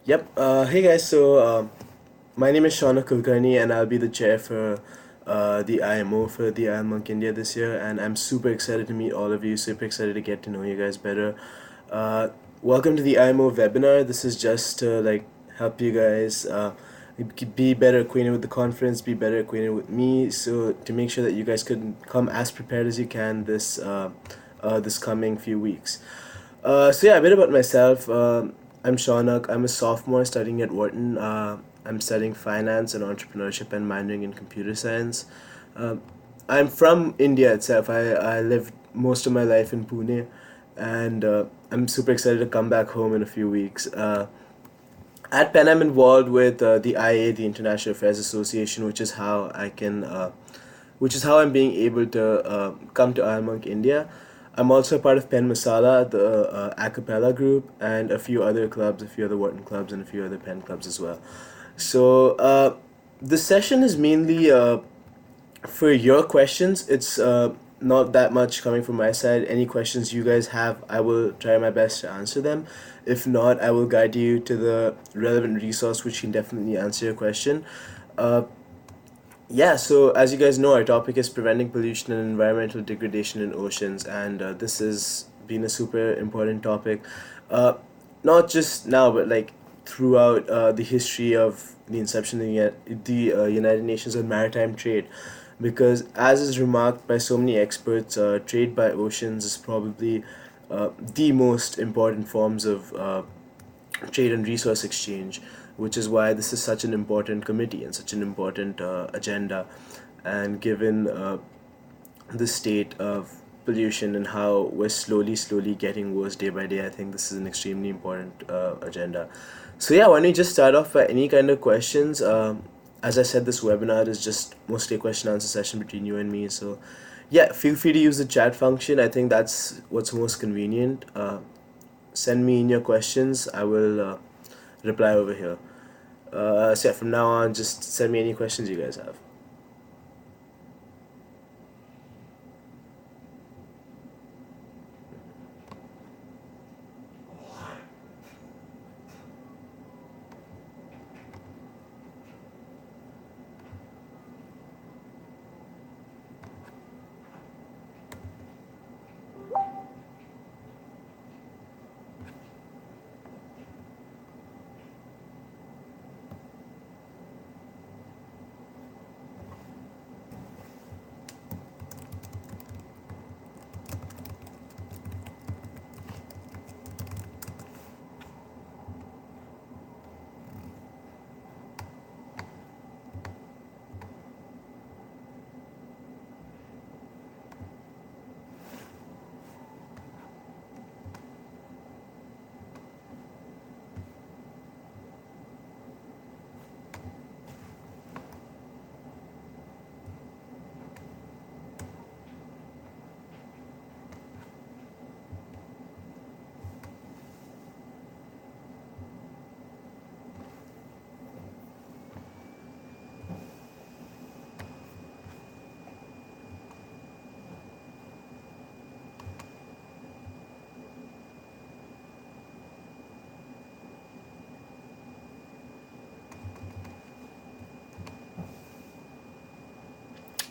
Yep. Hey guys. My name is Shaunak Kulkarni, and I'll be the chair for the IMO for the ILMUNC India this year. And I'm super excited to meet all of you. Super excited to get to know you guys better. Uh, Welcome to the IMO webinar. This is just to help you guys be better acquainted with the conference, be better acquainted with me. So to make sure that you guys could come as prepared as you can this coming few weeks. A bit about myself. I'm Shaunak. I'm a sophomore studying at Wharton. I'm studying finance and entrepreneurship and minoring in computer science. Um, I'm from India itself. I lived most of my life in Pune, and I'm super excited to come back home in a few weeks. At Penn, I'm involved with the IA, the International Affairs Association, which is how I'm being able to come to ILMUNC India. I'm also a part of Penn Masala, the a cappella group, and a few other clubs, a few other Wharton clubs, and a few other Penn clubs as well. So the session is mainly for your questions. It's not that much coming from my side. Any questions you guys have, I will try my best to answer them. If not, I will guide you to the relevant resource which can definitely answer your question. Uh, yeah, so as you guys know, our topic is preventing pollution and environmental degradation in oceans, and this has been a super important topic, uh, not just now, but throughout the history of the inception of the United Nations on maritime trade, because as is remarked by so many experts, trade by oceans is probably the most important forms of trade and resource exchange, which is why this is such an important committee and such an important agenda. And given the state of pollution and how we're slowly getting worse day by day, I think this is an extremely important agenda. So yeah, why don't you just start off by any kind of questions? As I said, this webinar is just mostly a question answer session between you and me. So yeah, feel free to use the chat function. I think that's what's most convenient. Send me in your questions. I will reply over here. So yeah, from now on, just send me any questions you guys have.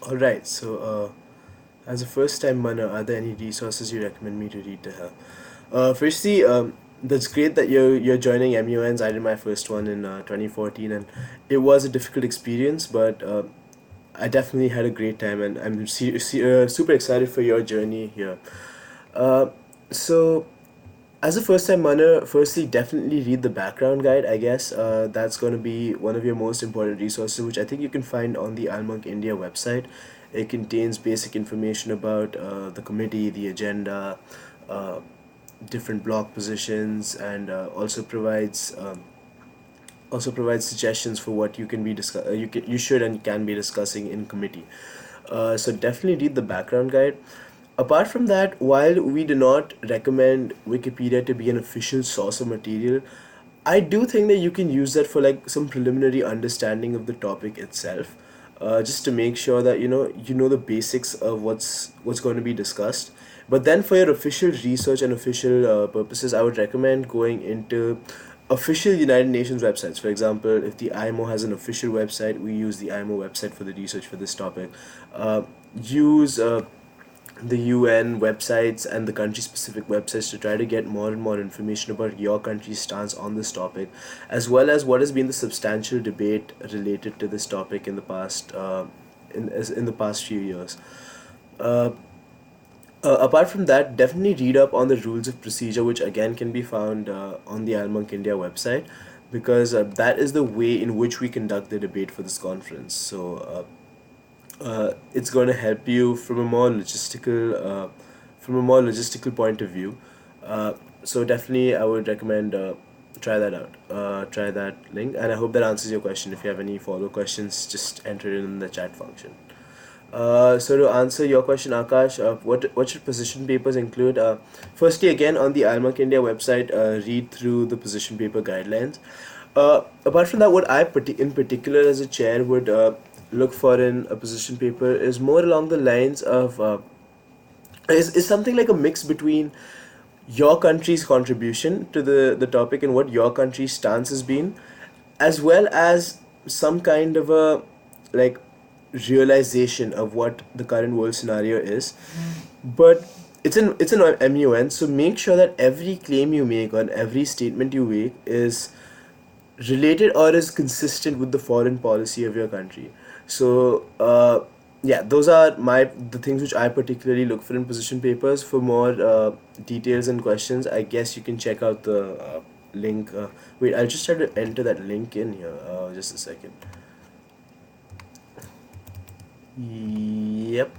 All right. As a first-time runner, are there any resources you recommend me to read to help? Firstly, that's great that you're joining MUNs. I did my first one in 2014, and it was a difficult experience, but I definitely had a great time, and super excited for your journey here. Uh, so, as a first time runner, firstly, definitely read the background guide, I guess. That's going to be one of your most important resources, which I think you can find on the ILMUNC India website. It contains basic information about the committee, the agenda, uh, different block positions, and also provides suggestions for what you should and can be discussing in committee. So definitely read the background guide. Apart from that, while we do not recommend Wikipedia to be an official source of material, I do think that you can use that for some preliminary understanding of the topic itself, just to make sure that you know the basics of what's going to be discussed. But then for your official research and official purposes, I would recommend going into official United Nations websites. For example, if the IMO has an official website, we use the IMO website for the research for this topic. Use the UN websites and the country specific websites to try to get more and more information about your country's stance on this topic, as well as what has been the substantial debate related to this topic in the past in the past few years. Uh, Apart from that, definitely read up on the rules of procedure, which again can be found on the ILMUNC India website, because that is the way in which we conduct the debate for this conference. So it's going to help you from a more logistical point of view. So definitely, I would recommend try that out. Try that link, and I hope that answers your question. If you have any follow questions, just enter it in the chat function. So to answer your question, Akash, what should position papers include? Firstly, again on the ILMUNC India website, read through the position paper guidelines. Apart from that, what in particular as a chair would look for in a position paper is more along the lines of is something like a mix between your country's contribution to the topic and what your country's stance has been, as well as some kind of a like realization of what the current world scenario is. But it's an MUN, so make sure that every claim you make or every statement you make is related or is consistent with the foreign policy of your country. So yeah, those are the things which I particularly look for in position papers. For more details and questions, I guess you can check out the link. Wait, I'll just try to enter that link in here. Just a second. Yep,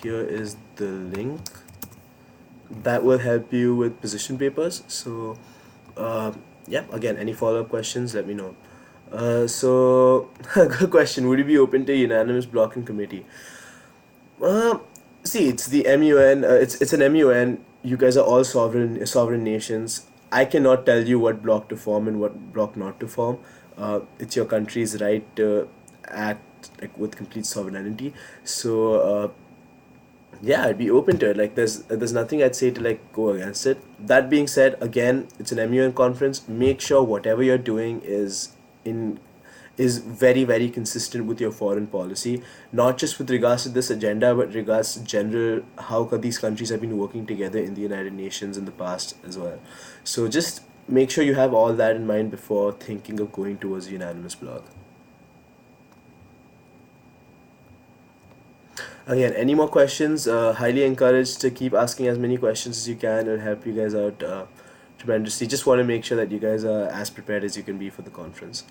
here is the link that will help you with position papers. So yeah, again, any follow-up questions, let me know. So good question, would you be open to unanimous blocking committee? uh, See, it's the MUN, it's an MUN. You guys are all sovereign nations. I cannot tell you what block to form and what block not to form. It's your country's right to act like with complete sovereignty. So yeah, I'd be open to it. Like there's nothing I'd say to like go against it. That being said, again, it's an MUN conference. Make sure whatever you're doing in is very very consistent with your foreign policy, not just with regards to this agenda, but regards to general how these countries have been working together in the United Nations in the past as well. So just make sure you have all that in mind before thinking of going towards a unanimous block. Again, any more questions? Highly encouraged to keep asking as many questions as you can. It'll help you guys out tremendously. Just want to make sure that you guys are as prepared as you can be for the conference.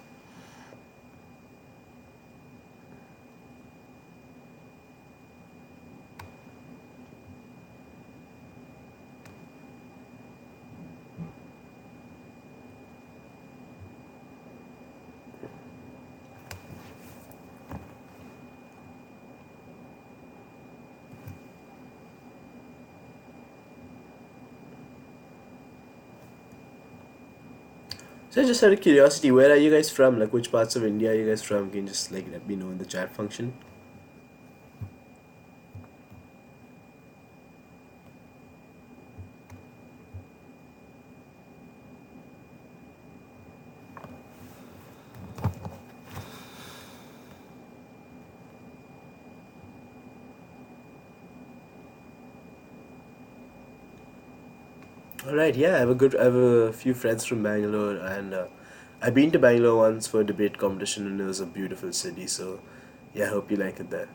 So just out of curiosity, where are you guys from? Like which parts of India are you guys from? Can you just like let me know in the chat function? All right, yeah, I have a few friends from Bangalore, and I've been to Bangalore once for a debate competition, and it was a beautiful city. So, yeah, I hope you like it there.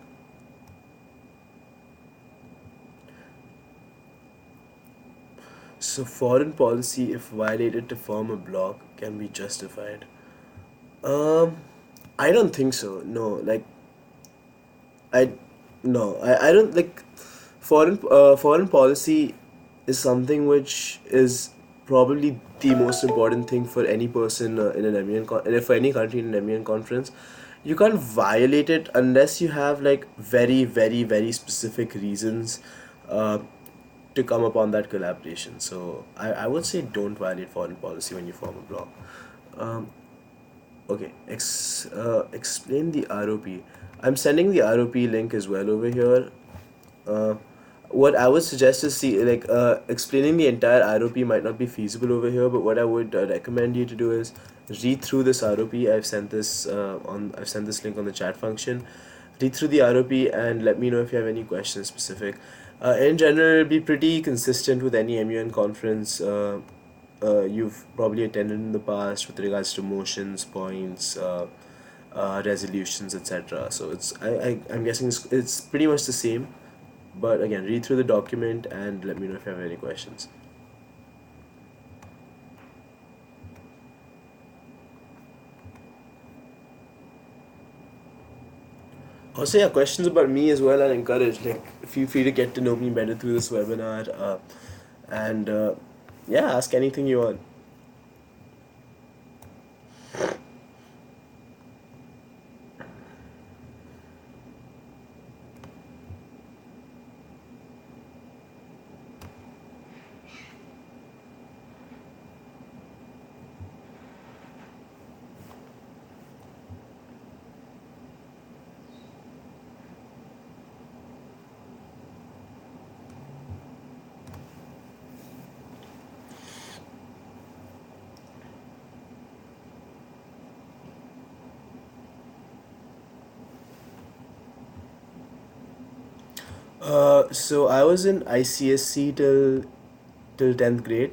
So, foreign policy, if violated to form a bloc, can be justified. Um, I don't think so. No, like I, no, I don't like foreign policy is something which is probably the most important thing for any person in an and for any country in an MEN conference. You can't violate it unless you have like very very very specific reasons uh, to come upon that collaboration. So I would say don't violate foreign policy when you form a bloc. Um, Okay, explain the ROP. I'm sending the ROP link as well over here. Uh, What I would suggest is see like explaining the entire ROP might not be feasible over here, but what I would recommend you to do is read through this ROP. I've sent this link on the chat function. Read through the ROP and let me know if you have any questions specific. In general, it'll be pretty consistent with any MUN conference you've probably attended in the past with regards to motions, points, resolutions, etc. So I'm guessing it's pretty much the same. But again, read through the document and let me know if you have any questions. Also, yeah, questions about me as well are encouraged. Like, feel free to get to know me better through this webinar, and yeah, ask anything you want. So I was in ICSC till 10th grade,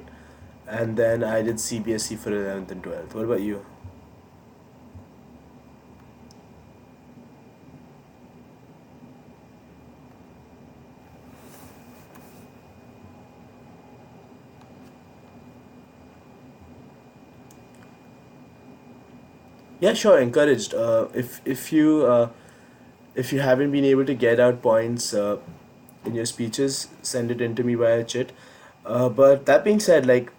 and then I did CBSE for 11th and 12th. What about you? Yeah, sure, encouraged. If you haven't been able to get out points in your speeches, send it in to me via chat. But that being said, like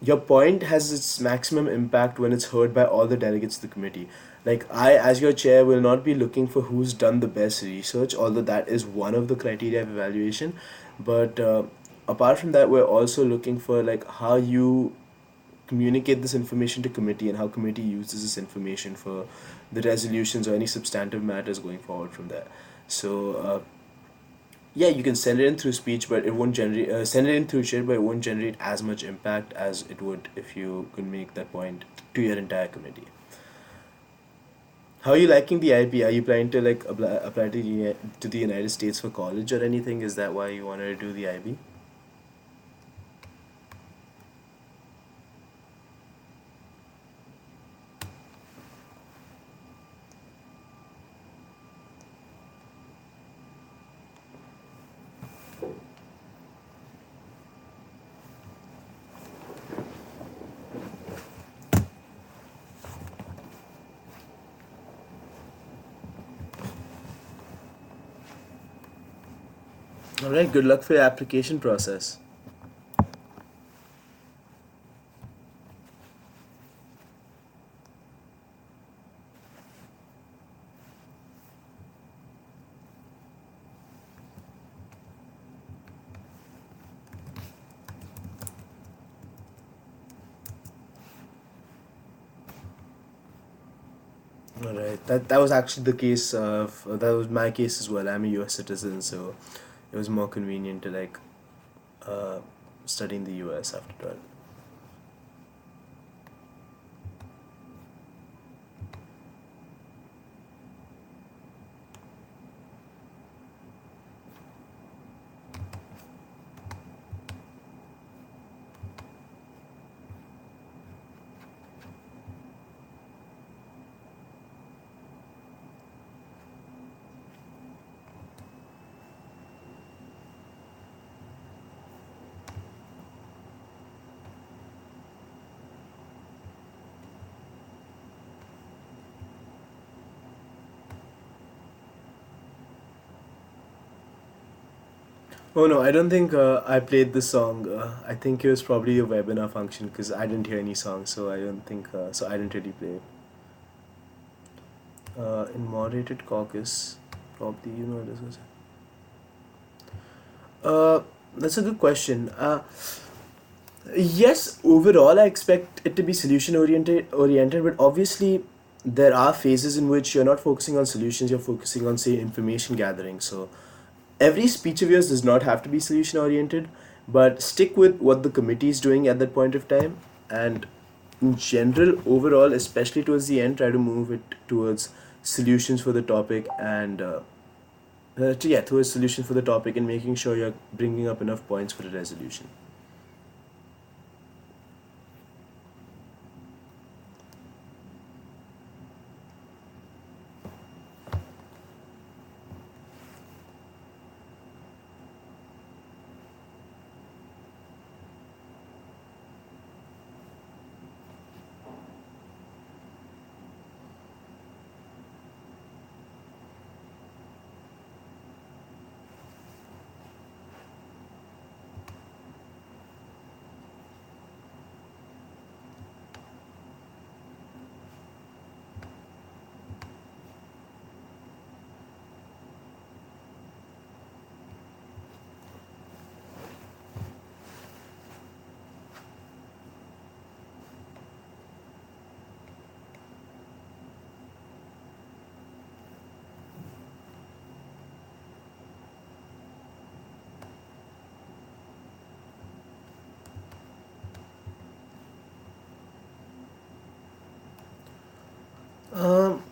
your point has its maximum impact when it's heard by all the delegates of the committee. Like I, as your chair, will not be looking for who's done the best research, although that is one of the criteria of evaluation. But apart from that, we're also looking for like how you communicate this information to committee and how committee uses this information for the resolutions or any substantive matters going forward from there. So yeah, you can send it in through speech, but it won't generate send it in through chat, but it won't generate as much impact as it would if you could make that point to your entire committee. How are you liking the IB? Are you planning to like apply to the United States for college or anything? Is that why you wanted to do the IB? All right. Good luck for your application process. All right. That was actually the case of that was my case as well. I'm a U.S. citizen, so it was more convenient to like uh, study in the U.S. after 12. Oh no, I don't think I played the song. I think it was probably a webinar function because I didn't hear any songs, so I don't think so. I didn't really play it. In moderated caucus, probably you know this was. Uh, that's a good question. Yes, overall, I expect it to be solution oriented, but obviously there are phases in which you're not focusing on solutions, you're focusing on say information gathering. So Every speech of yours does not have to be solution oriented, but stick with what the committee is doing at that point of time. And in general, overall, especially towards the end, try to move it towards solutions for the topic and towards solutions for the topic and making sure you're bringing up enough points for the resolution.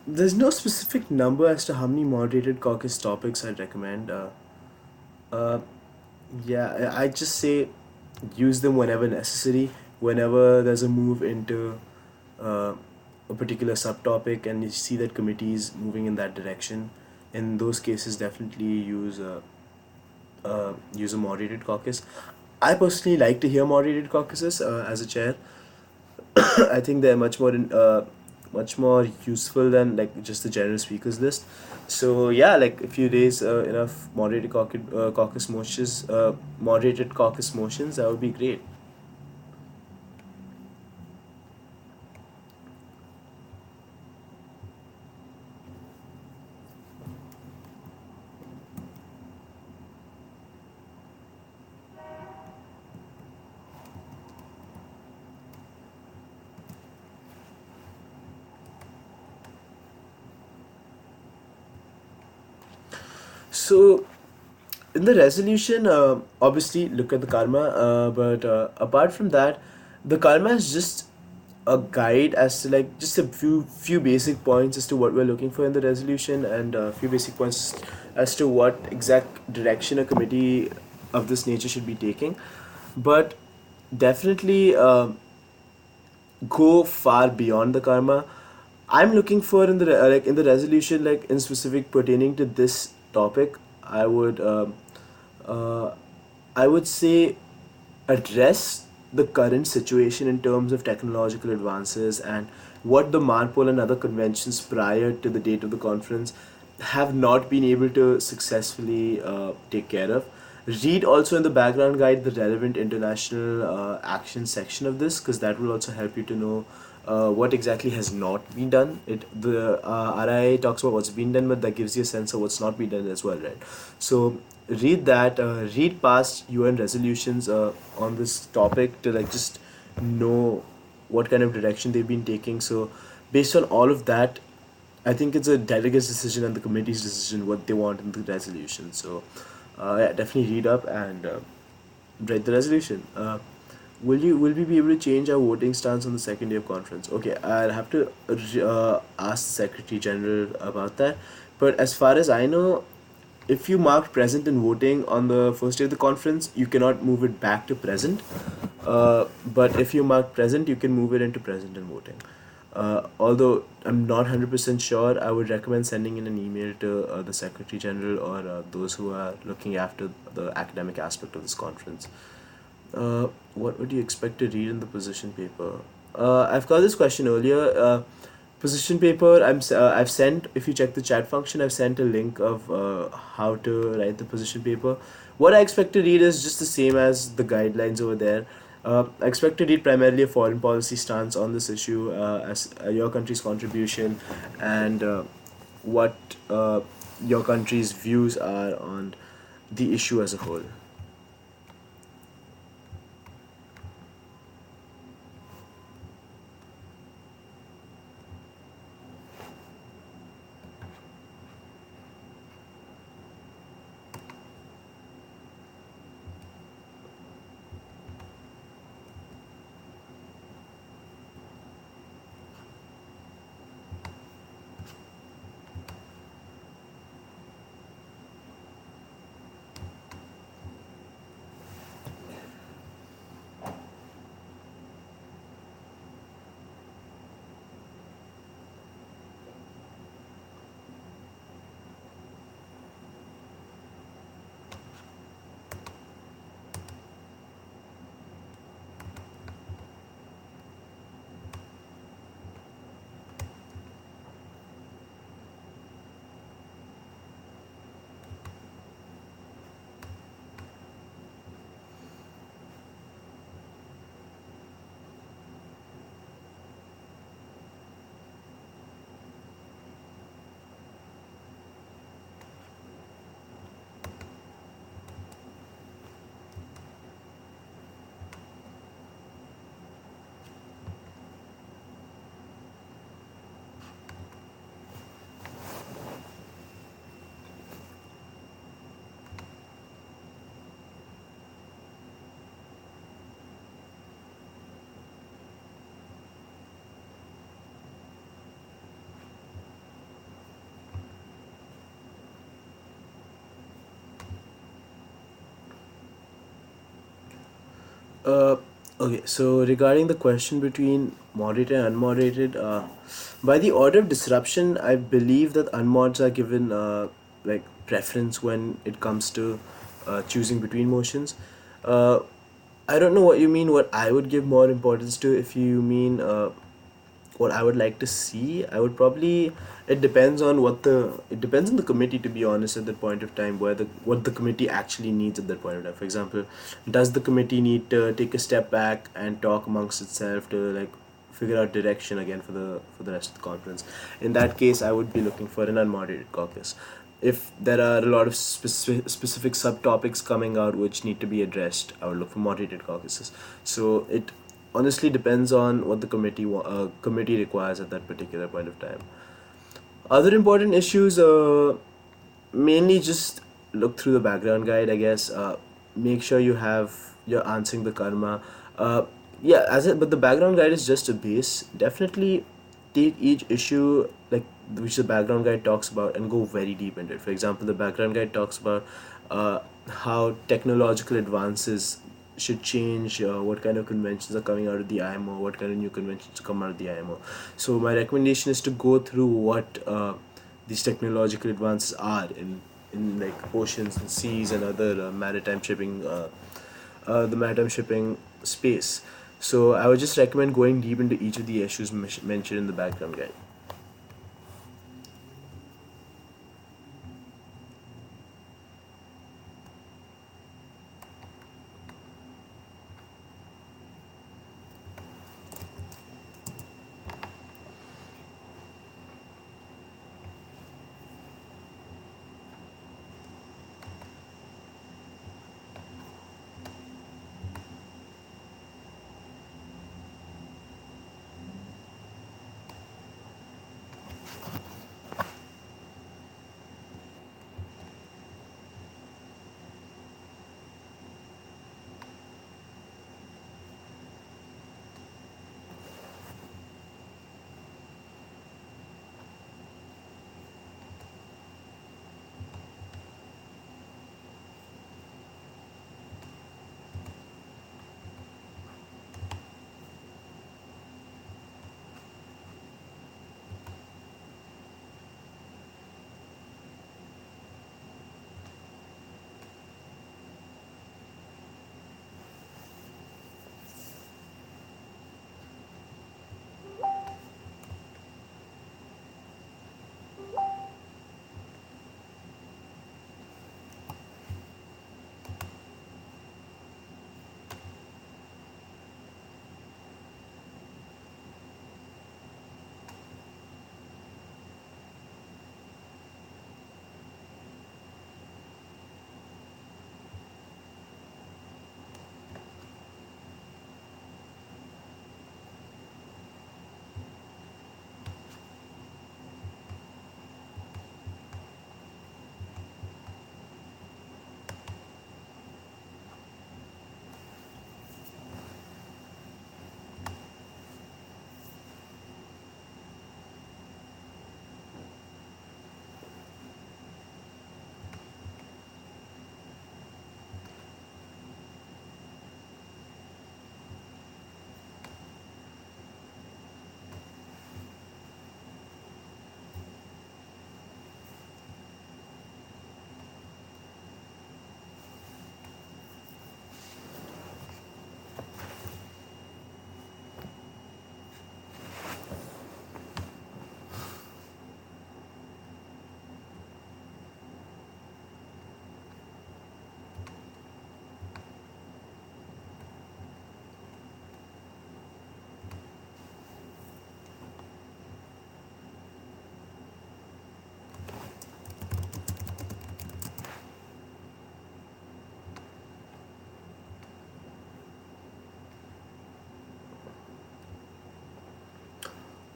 There's no specific number as to how many moderated caucus topics I'd recommend. Uh, yeah, I just say use them whenever necessary. Whenever there's a move into uh, a particular subtopic and you see that committee is moving in that direction, in those cases, definitely use a moderated caucus. I personally like to hear moderated caucuses as a chair. I think they're much more useful than like just the general speakers list. So yeah, like if you raise enough moderated caucus motions, that would be great. So in the resolution, obviously look at the karma, but apart from that, the karma is just a guide as to like just a few basic points as to what we're looking for in the resolution and a few basic points as to what exact direction a committee of this nature should be taking. But definitely go far beyond the karma. I'm looking for in the like in the resolution, like in specific pertaining to this topic. I would uh, I would say address the current situation in terms of technological advances and what the Marpol and other conventions prior to the date of the conference have not been able to successfully take care of. Read also in the background guide the relevant international action section of this because that will also help you to know what exactly has not been done. The RI talks about what's been done, but that gives you a sense of what's not been done as well, right? So read that. Read past UN resolutions on this topic to like just know what kind of direction they've been taking. So based on all of that, I think it's a delegate's decision and the committee's decision what they want in the resolution. So yeah, definitely read up and write the resolution. Will we be able to change our voting stance on the second day of conference? Okay, I'll have to ask the Secretary General about that. But as far as I know, if you marked present in voting on the first day of the conference, you cannot move it back to present. But if you mark present, you can move it into present in voting. Although I'm not 100% sure, I would recommend sending in an email to the Secretary General or those who are looking after the academic aspect of this conference. What would you expect to read in the position paper? I've got this question earlier. Position paper. I've sent. If you check the chat function, I've sent a link of how to write the position paper. What I expect to read is just the same as the guidelines over there. I expect to read primarily a foreign policy stance on this issue, as your country's contribution, and what your country's views are on the issue as a whole. Uh, okay, so regarding the question between moderated and unmoderated, by the order of disruption, I believe that unmods are given like preference when it comes to choosing between motions. Uh, I don't know what you mean. What I would give more importance to, if you mean what I would like to see, I would probably. It depends on what the. It depends on the committee, to be honest, at that point of time, where the what the committee actually needs at that point of time. For example, does the committee need to take a step back and talk amongst itself to like figure out direction again for the rest of the conference? In that case, I would be looking for an unmoderated caucus. If there are a lot of specific subtopics coming out which need to be addressed, I would look for moderated caucuses. So it honestly depends on what the committee requires at that particular point of time. Other important issues, mainly just look through the background guide, I guess. Make sure you're answering the karma. Yeah, but the background guide is just a base. Definitely take each issue like which the background guide talks about and go very deep into it. For example, the background guide talks about uh, how technological advances should change, what kind of conventions are coming out of the IMO, what kind of new conventions come out of the IMO. So my recommendation is to go through what these technological advances are in like oceans and seas and other maritime shipping, the maritime shipping space. So I would just recommend going deep into each of the issues mentioned in the background guide.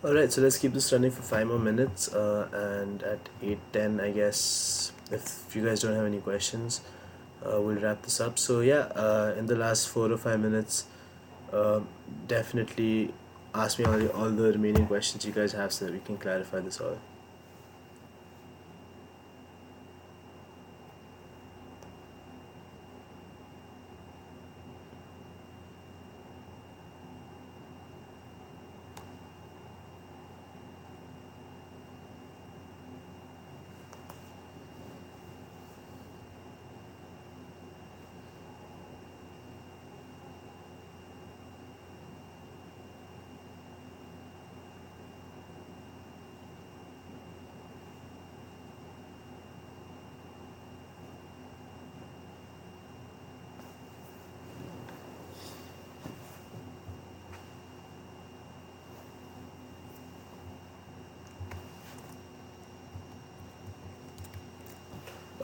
All right, so let's keep this running for 5 more minutes, and at 8:10, I guess, if you guys don't have any questions, we'll wrap this up. So yeah, in the last 4 or 5 minutes, uh, definitely ask me all the remaining questions you guys have so that we can clarify this all.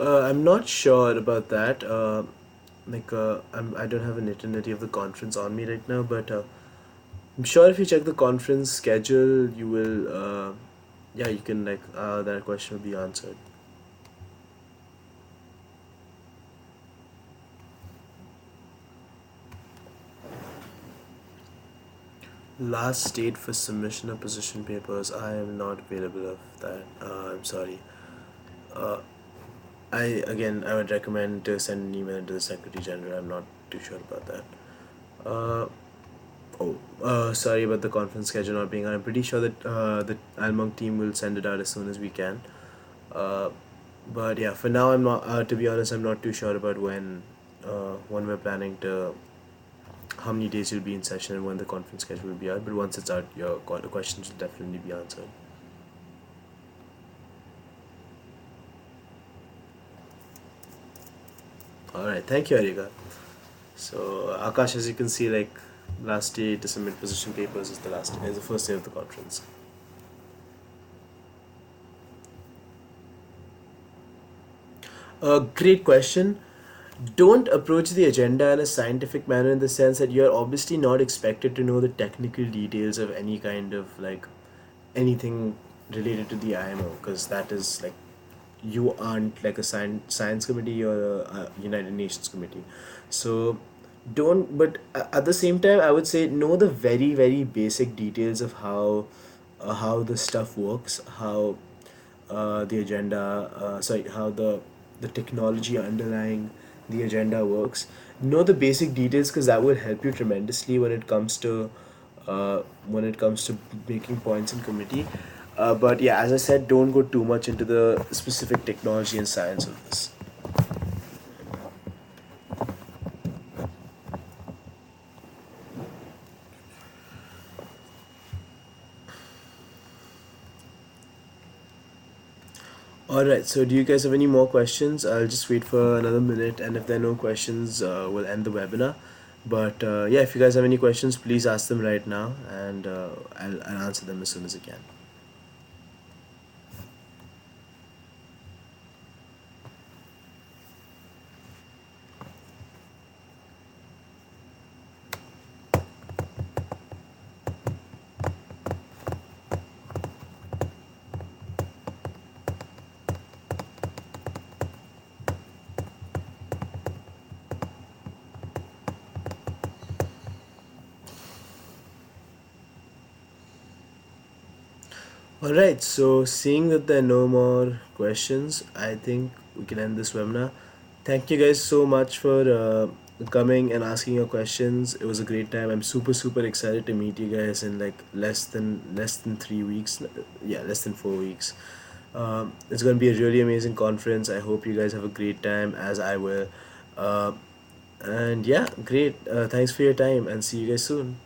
I'm not sure about that. I don't have a nitty of the conference on me right now, but I'm sure if you check the conference schedule, you will. Yeah, you can that question will be answered. Last date for submission of position papers. I am not available of that. I'm sorry. Uh, I would recommend to send an email to the Secretary General. I'm not too sure about that. Uh, Sorry about the conference schedule not being out. I'm pretty sure that the ILMUNC team will send it out as soon as we can. Uh, but yeah, for now, I'm not. To be honest, I'm not too sure about when we're planning to, how many days you'll be in session and when the conference schedule will be out. But once it's out, your questions will definitely be answered. All right, thank you, Ariga. So Akash, as you can see, last day to submit position papers is the first day of the conference. Great question. Don't approach the agenda in a scientific manner, in the sense that you're obviously not expected to know the technical details of any kind of anything related to the IMO, because that is you aren't like a science committee or a United Nations committee. So don't, but at the same time, I would say know the very basic details of how the stuff works, how the agenda, sorry, how the technology underlying the agenda works. Know the basic details, because that will help you tremendously when it comes to making points in committee. But yeah, as I said, don't go too much into the specific technology and science of this. All right. So, do you guys have any more questions? I'll just wait for another minute, and if there are no questions, we'll end the webinar. But yeah, if you guys have any questions, please ask them right now, and I'll answer them as soon as I can. All right. So, seeing that there are no more questions, I think we can end this webinar. Thank you guys so much for coming and asking your questions. It was a great time. I'm super excited to meet you guys in less than 3 weeks. Yeah, less than 4 weeks. It's gonna be a really amazing conference. I hope you guys have a great time, as I will. Uh, and yeah, great. Thanks for your time, and see you guys soon.